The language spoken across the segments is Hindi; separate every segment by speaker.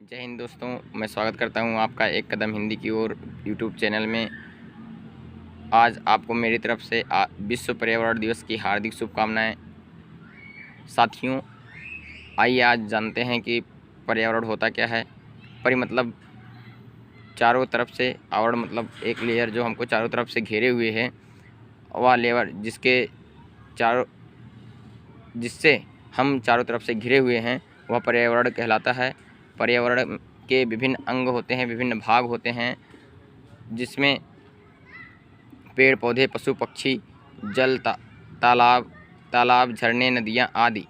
Speaker 1: जय हिंद दोस्तों, मैं स्वागत करता हूं आपका एक कदम हिंदी की ओर यूट्यूब चैनल में। आज आपको मेरी तरफ से विश्व पर्यावरण दिवस की हार्दिक शुभकामनाएं। साथियों, आइए आज जानते हैं कि पर्यावरण होता क्या है। मतलब चारों तरफ से, आवरण मतलब एक लेयर जो हमको चारों तरफ से घेरे हुए है, वह लेयर जिससे हम चारों तरफ से घिरे हुए हैं, वह पर्यावरण कहलाता है। पर्यावरण के विभिन्न अंग होते हैं, विभिन्न भाग होते हैं, जिसमें पेड़ पौधे, पशु पक्षी, जल, तालाब, झरने, नदियाँ आदि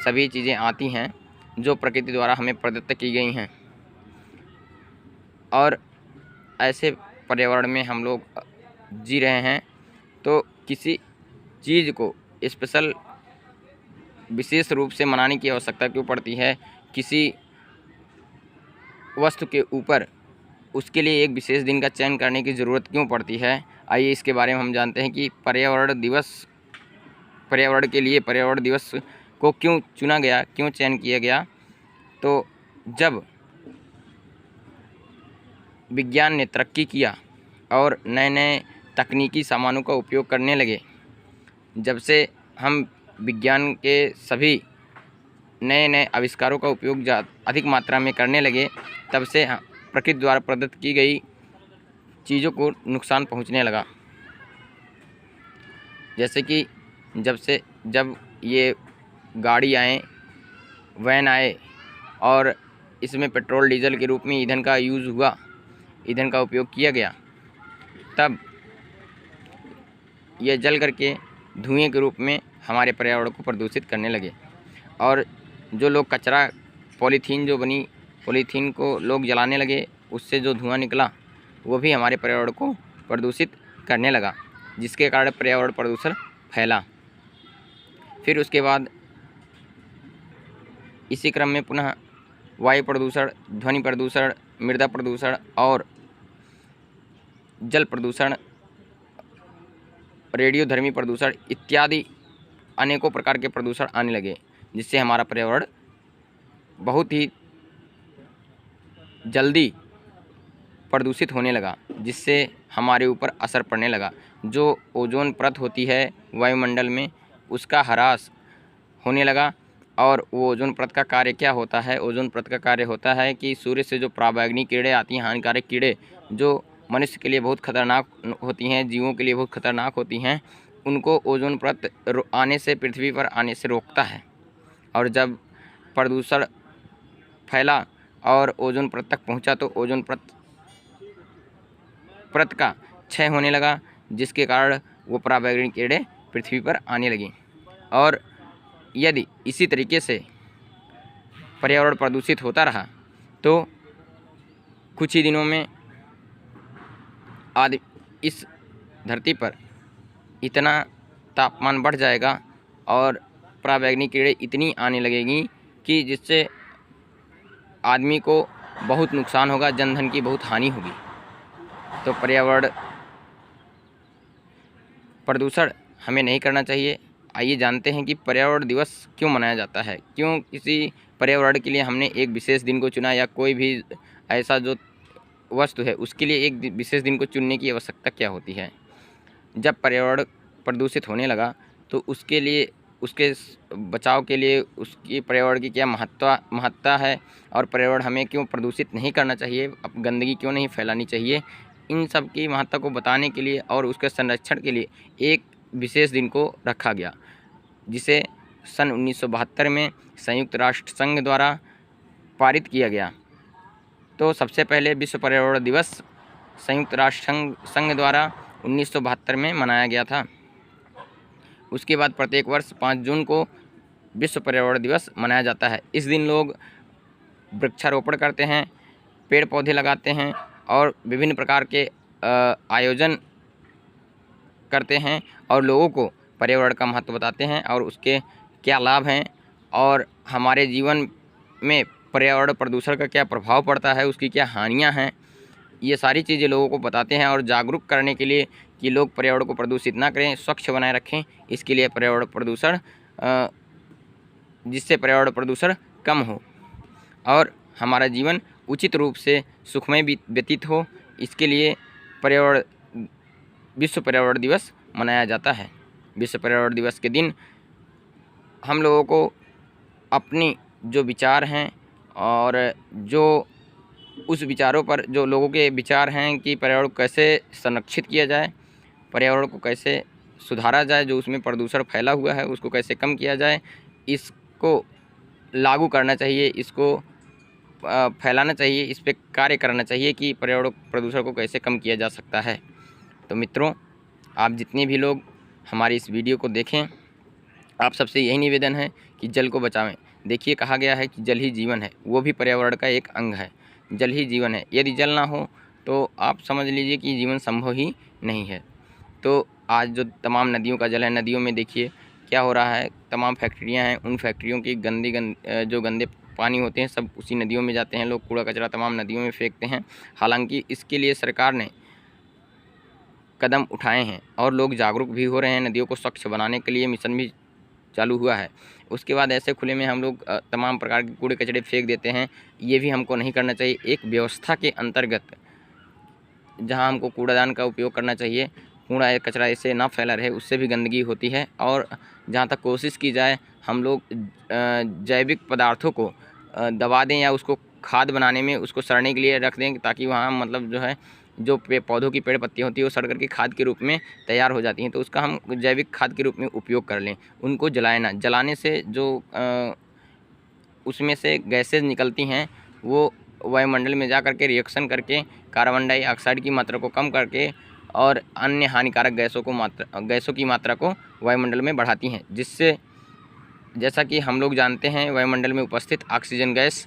Speaker 1: सभी चीज़ें आती हैं जो प्रकृति द्वारा हमें प्रदत्त की गई हैं। और ऐसे पर्यावरण में हम लोग जी रहे हैं, तो किसी चीज़ को स्पेशल विशेष रूप से मनाने की आवश्यकता क्यों पड़ती है? किसी वस्तु के ऊपर उसके लिए एक विशेष दिन का चयन करने की ज़रूरत क्यों पड़ती है? आइए इसके बारे में हम जानते हैं कि पर्यावरण दिवस को क्यों चुना गया, क्यों चयन किया गया। तो जब विज्ञान ने तरक्की किया और नए नए तकनीकी सामानों का उपयोग करने लगे, जब से हम विज्ञान के सभी नए नए आविष्कारों का उपयोग अधिक मात्रा में करने लगे, तब से प्रकृति द्वारा प्रदत्त की गई चीज़ों को नुकसान पहुंचने लगा। जैसे कि जब ये गाड़ी आए, वैन आए और इसमें पेट्रोल डीजल के रूप में ईंधन का यूज़ हुआ, ईंधन का उपयोग किया गया, तब ये जल करके धुएं के रूप में हमारे पर्यावरण को प्रदूषित करने लगे। और जो लोग कचरा, पॉलीथीन को लोग जलाने लगे, उससे जो धुआं निकला वो भी हमारे पर्यावरण को प्रदूषित करने लगा, जिसके कारण पर्यावरण प्रदूषण फैला। फिर उसके बाद इसी क्रम में पुनः वायु प्रदूषण, ध्वनि प्रदूषण, मृदा प्रदूषण और जल प्रदूषण, रेडियोधर्मी प्रदूषण इत्यादि अनेकों प्रकार के प्रदूषण आने लगे, जिससे हमारा पर्यावरण बहुत ही जल्दी प्रदूषित होने लगा, जिससे हमारे ऊपर असर पड़ने लगा। जो ओजोन परत होती है वायुमंडल में, उसका ह्रास होने लगा। और वो ओजोन परत का कार्य क्या होता है? ओजोन परत का कार्य होता है कि सूर्य से जो पराबैंगनी किरणें आती हैं, हानिकारक कीड़े जो मनुष्य के लिए बहुत खतरनाक होती हैं, जीवों के लिए बहुत खतरनाक होती हैं, उनको ओजोन परत पृथ्वी पर आने से रोकता है। और जब प्रदूषण फैला और ओजोन परत तक पहुंचा, तो ओजोन परत का क्षय होने लगा, जिसके कारण वो पराबैंगनी किरणें पृथ्वी पर आने लगीं। और यदि इसी तरीके से पर्यावरण प्रदूषित होता रहा, तो कुछ ही दिनों में इस धरती पर इतना तापमान बढ़ जाएगा और पराबैंगनी किरणें इतनी आने लगेंगी कि जिससे आदमी को बहुत नुकसान होगा, जनधन की बहुत हानि होगी। तो पर्यावरण प्रदूषण हमें नहीं करना चाहिए। आइए जानते हैं कि पर्यावरण दिवस क्यों मनाया जाता है, क्यों किसी पर्यावरण के लिए हमने एक विशेष दिन को चुना, या कोई भी ऐसा जो वस्तु है उसके लिए एक विशेष दिन को चुनने की आवश्यकता क्या होती है। जब पर्यावरण प्रदूषित होने लगा, तो उसके लिए, उसके बचाव के लिए उसकी पर्यावरण की क्या महत्ता है, और पर्यावरण हमें क्यों प्रदूषित नहीं करना चाहिए, अब गंदगी क्यों नहीं फैलानी चाहिए, इन सब की महत्ता को बताने के लिए और उसके संरक्षण के लिए एक विशेष दिन को रखा गया, जिसे सन 1972 में संयुक्त राष्ट्र संघ द्वारा पारित किया गया। तो सबसे पहले विश्व पर्यावरण दिवस संयुक्त राष्ट्र संघ द्वारा 1972 में मनाया गया था। उसके बाद प्रत्येक वर्ष 5 जून को विश्व पर्यावरण दिवस मनाया जाता है। इस दिन लोग वृक्षारोपण करते हैं, पेड़ पौधे लगाते हैं और विभिन्न प्रकार के आयोजन करते हैं, और लोगों को पर्यावरण का महत्व बताते हैं और उसके क्या लाभ हैं, और हमारे जीवन में पर्यावरण प्रदूषण का क्या प्रभाव पड़ता है, उसकी क्या हानियां हैं, ये सारी चीज़ें लोगों को बताते हैं। और जागरूक करने के लिए कि लोग पर्यावरण को प्रदूषित ना करें, स्वच्छ बनाए रखें, इसके लिए जिससे पर्यावरण प्रदूषण कम हो। और हमारा जीवन उचित रूप से सुखमय व्यतीत हो, इसके लिए पर्यावरण विश्व पर्यावरण दिवस मनाया जाता है। विश्व पर्यावरण दिवस के दिन हम लोगों को अपनी जो विचार हैं और जो उस विचारों पर जो लोगों के विचार हैं कि पर्यावरण को कैसे संरक्षित किया जाए, पर्यावरण को कैसे सुधारा जाए, जो उसमें प्रदूषण फैला हुआ है उसको कैसे कम किया जाए, इसको लागू करना चाहिए, इसको फैलाना चाहिए, इस पे कार्य करना चाहिए कि पर्यावरण प्रदूषण को कैसे कम किया जा सकता है। तो मित्रों, आप जितने भी लोग हमारी इस वीडियो को देखें, आप सबसे यही निवेदन है कि जल को बचावें। देखिए, कहा गया है कि जल ही जीवन है, वो भी पर्यावरण का एक अंग है। जल ही जीवन है, यदि जल ना हो तो आप समझ लीजिए कि जीवन संभव ही नहीं है। तो आज जो तमाम नदियों का जल है, नदियों में देखिए क्या हो रहा है, तमाम फैक्ट्रियां हैं, उन फैक्ट्रियों की जो गंदे पानी होते हैं सब उसी नदियों में जाते हैं। लोग कूड़ा कचरा तमाम नदियों में फेंकते हैं। हालांकि इसके लिए सरकार ने कदम उठाए हैं और लोग जागरूक भी हो रहे हैं। नदियों को स्वच्छ बनाने के लिए मिशन भी चालू हुआ है। उसके बाद ऐसे खुले में हम लोग तमाम प्रकार के कूड़े कचरे फेंक देते हैं, ये भी हमको नहीं करना चाहिए। एक व्यवस्था के अंतर्गत जहां हमको कूड़ादान का उपयोग करना चाहिए, कूड़ा या कचरा ऐसे ना फैला रहे, उससे भी गंदगी होती है। और जहां तक कोशिश की जाए हम लोग जैविक पदार्थों को दबा दें या उसको खाद बनाने में उसको सड़ने के लिए रख दें, ताकि वहाँ मतलब जो है जो पौधों की पेड़ पत्तियाँ होती है वो सड़ करके खाद के रूप में तैयार हो जाती हैं, तो उसका हम जैविक खाद के रूप में उपयोग कर लें। उनको जलाए ना, जलाने से जो उसमें से गैसेज निकलती हैं वो वायुमंडल में जा करके रिएक्शन करके कार्बन डाइऑक्साइड की मात्रा को कम करके और अन्य हानिकारक गैसों की मात्रा को वायुमंडल में बढ़ाती हैं, जिससे जैसा कि हम लोग जानते हैं वायुमंडल में उपस्थित ऑक्सीजन गैस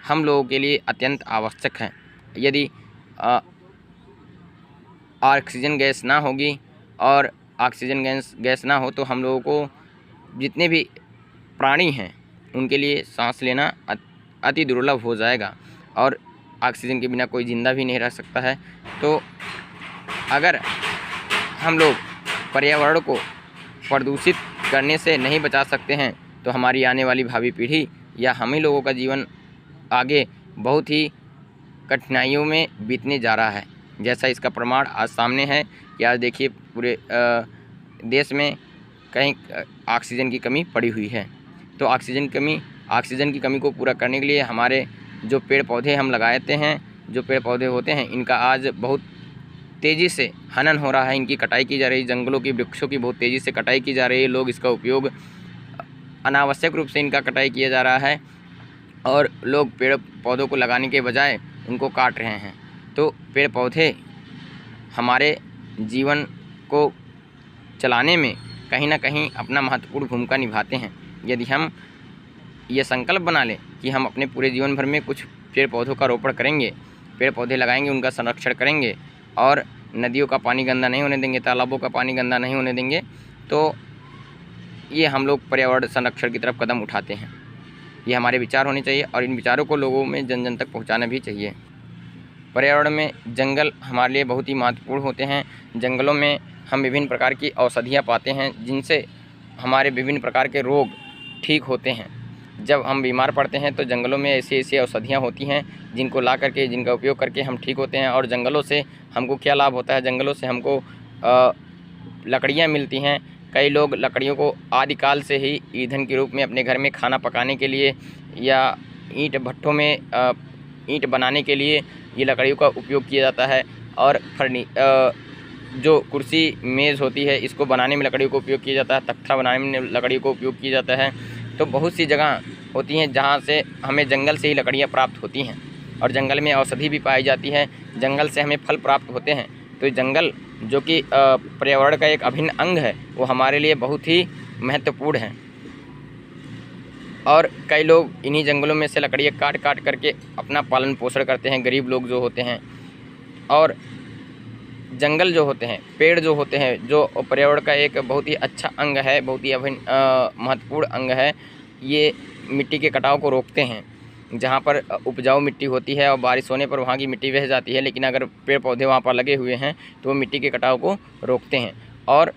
Speaker 1: हम लोगों के लिए अत्यंत आवश्यक है। यदि ऑक्सीजन गैस ना होगी और ऑक्सीजन गैस ना हो तो हम लोगों को जितने भी प्राणी हैं उनके लिए सांस लेना अति दुर्लभ हो जाएगा और ऑक्सीजन के बिना कोई ज़िंदा भी नहीं रह सकता है। तो अगर हम लोग पर्यावरण को प्रदूषित करने से नहीं बचा सकते हैं तो हमारी आने वाली भावी पीढ़ी या हम ही लोगों का जीवन आगे बहुत ही कठिनाइयों में बीतने जा रहा है। जैसा इसका प्रमाण आज सामने है कि आज देखिए पूरे देश में कहीं ऑक्सीजन की कमी पड़ी हुई है। तो ऑक्सीजन की कमी को पूरा करने के लिए हमारे जो पेड़ पौधे हम लगाते हैं, जो पेड़ पौधे होते हैं, इनका आज बहुत तेज़ी से हनन हो रहा है, इनकी कटाई की जा रही है। जंगलों की, वृक्षों की बहुत तेज़ी से कटाई की जा रही है। लोग इसका उपयोग अनावश्यक रूप से इनका कटाई किया जा रहा है और लोग पेड़ पौधों को लगाने के बजाय उनको काट रहे हैं। तो पेड़ पौधे हमारे जीवन को चलाने में कहीं ना कहीं अपना महत्वपूर्ण भूमिका निभाते हैं। यदि हम ये संकल्प बना लें कि हम अपने पूरे जीवन भर में कुछ पेड़ पौधों का रोपण करेंगे, पेड़ पौधे लगाएंगे, उनका संरक्षण करेंगे और नदियों का पानी गंदा नहीं होने देंगे, तालाबों का पानी गंदा नहीं होने देंगे, तो ये हम लोग पर्यावरण संरक्षण की तरफ कदम उठाते हैं। ये हमारे विचार होने चाहिए और इन विचारों को लोगों में जन जन तक पहुँचाना भी चाहिए। पर्यावरण में जंगल हमारे लिए बहुत ही महत्वपूर्ण होते हैं। जंगलों में हम विभिन्न प्रकार की औषधियाँ पाते हैं जिनसे हमारे विभिन्न प्रकार के रोग ठीक होते हैं। जब हम बीमार पड़ते हैं तो जंगलों में ऐसी ऐसी औषधियाँ होती हैं जिनको ला करके, जिनका उपयोग करके हम ठीक होते हैं। और जंगलों से हमको क्या लाभ होता है? जंगलों से हमको लकड़ियाँ मिलती हैं। कई लोग लकड़ियों को आदिकाल से ही ईंधन के रूप में अपने घर में खाना पकाने के लिए या ईंट भट्ठों में ईंट बनाने के लिए ये लकड़ियों का उपयोग किया जाता है। और जो कुर्सी मेज़ होती है इसको बनाने में लकड़ियों का उपयोग किया जाता है, तख्ता बनाने में लकड़ियों का उपयोग किया जाता है। तो बहुत सी जगह होती हैं जहाँ से हमें जंगल से ही लकड़ियाँ प्राप्त होती हैं और जंगल में औषधि भी पाई जाती है, जंगल से हमें फल प्राप्त होते हैं। तो जंगल जो कि पर्यावरण का एक अभिन्न अंग है वो हमारे लिए बहुत ही महत्वपूर्ण है। और कई लोग इन्हीं जंगलों में से लकड़ियाँ काट काट करके अपना पालन पोषण करते हैं, गरीब लोग जो होते हैं। और जंगल जो होते हैं, पेड़ जो होते हैं, जो पर्यावरण का एक बहुत ही अच्छा अंग है, बहुत ही महत्वपूर्ण अंग है। ये मिट्टी के कटाव को रोकते हैं। जहाँ पर उपजाऊ मिट्टी होती है और बारिश होने पर वहाँ की मिट्टी बह जाती है, लेकिन अगर पेड़ पौधे वहाँ पर लगे हुए हैं तो वो मिट्टी के कटाव को रोकते हैं। और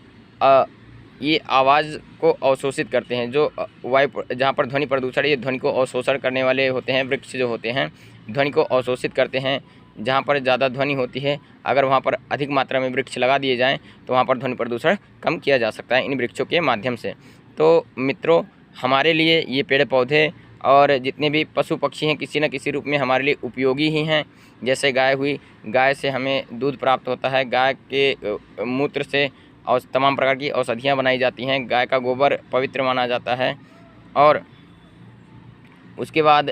Speaker 1: ये आवाज़ को अवशोषित करते हैं। जो वायु जहाँ पर ध्वनि प्रदूषण, ये ध्वनि को अवशोषण करने वाले होते हैं। वृक्ष जो होते हैं ध्वनि को अवशोषित करते हैं। जहाँ पर ज़्यादा ध्वनि होती है, अगर वहाँ पर अधिक मात्रा में वृक्ष लगा दिए जाएँ तो वहाँ पर ध्वनि प्रदूषण कम किया जा सकता है इन वृक्षों के माध्यम से। तो मित्रों, हमारे लिए ये पेड़ पौधे और जितने भी पशु पक्षी हैं किसी न किसी रूप में हमारे लिए उपयोगी ही हैं। जैसे गाय हुई, गाय से हमें दूध प्राप्त होता है, गाय के मूत्र से और तमाम प्रकार की औषधियाँ बनाई जाती हैं, गाय का गोबर पवित्र माना जाता है। और उसके बाद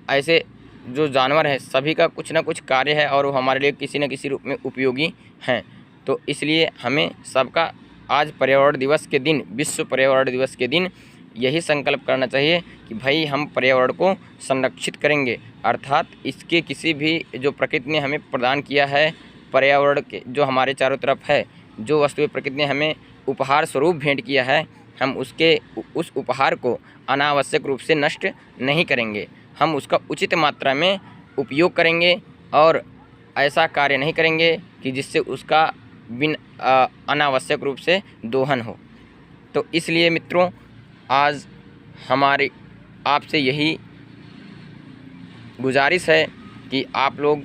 Speaker 1: ऐसे जो जानवर हैं सभी का कुछ ना कुछ कार्य है और वो हमारे लिए किसी न किसी रूप में उपयोगी हैं। तो इसलिए हमें सबका आज पर्यावरण दिवस के दिन, विश्व पर्यावरण दिवस के दिन यही संकल्प करना चाहिए कि भाई हम पर्यावरण को संरक्षित करेंगे। अर्थात इसके किसी भी जो प्रकृति ने हमें प्रदान किया है, पर्यावरण के जो हमारे चारों तरफ है, जो वस्तुएं प्रकृति ने हमें उपहार स्वरूप भेंट किया है, हम उस उपहार को अनावश्यक रूप से नष्ट नहीं करेंगे। हम उसका उचित मात्रा में उपयोग करेंगे और ऐसा कार्य नहीं करेंगे कि जिससे उसका अनावश्यक रूप से दोहन हो। तो इसलिए मित्रों, आज हमारी आपसे यही गुजारिश है कि आप लोग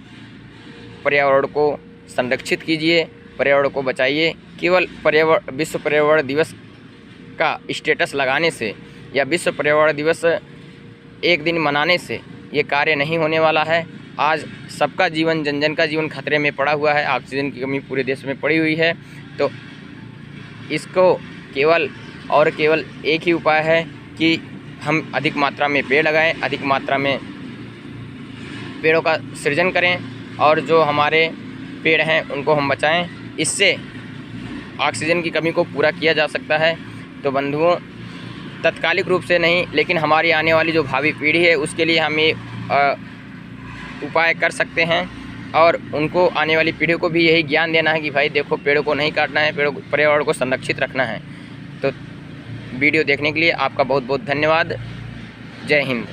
Speaker 1: पर्यावरण को संरक्षित कीजिए, पर्यावरण को बचाइए। केवल विश्व पर्यावरण दिवस का स्टेटस लगाने से या विश्व पर्यावरण दिवस एक दिन मनाने से ये कार्य नहीं होने वाला है। आज सबका जीवन, जन जन का जीवन खतरे में पड़ा हुआ है। ऑक्सीजन की कमी पूरे देश में पड़ी हुई है। तो इसको केवल और केवल एक ही उपाय है कि हम अधिक मात्रा में पेड़ लगाएं, अधिक मात्रा में पेड़ों का सृजन करें और जो हमारे पेड़ हैं उनको हम बचाएं। इससे ऑक्सीजन की कमी को पूरा किया जा सकता है। तो बंधुओं, तत्कालिक रूप से नहीं, लेकिन हमारी आने वाली जो भावी पीढ़ी है उसके लिए हम ये उपाय कर सकते हैं और उनको, आने वाली पीढ़ी को भी यही ज्ञान देना है कि भाई देखो, पेड़ों को नहीं काटना है, पर्यावरण को संरक्षित रखना है। तो वीडियो देखने के लिए आपका बहुत बहुत धन्यवाद। जय हिंद।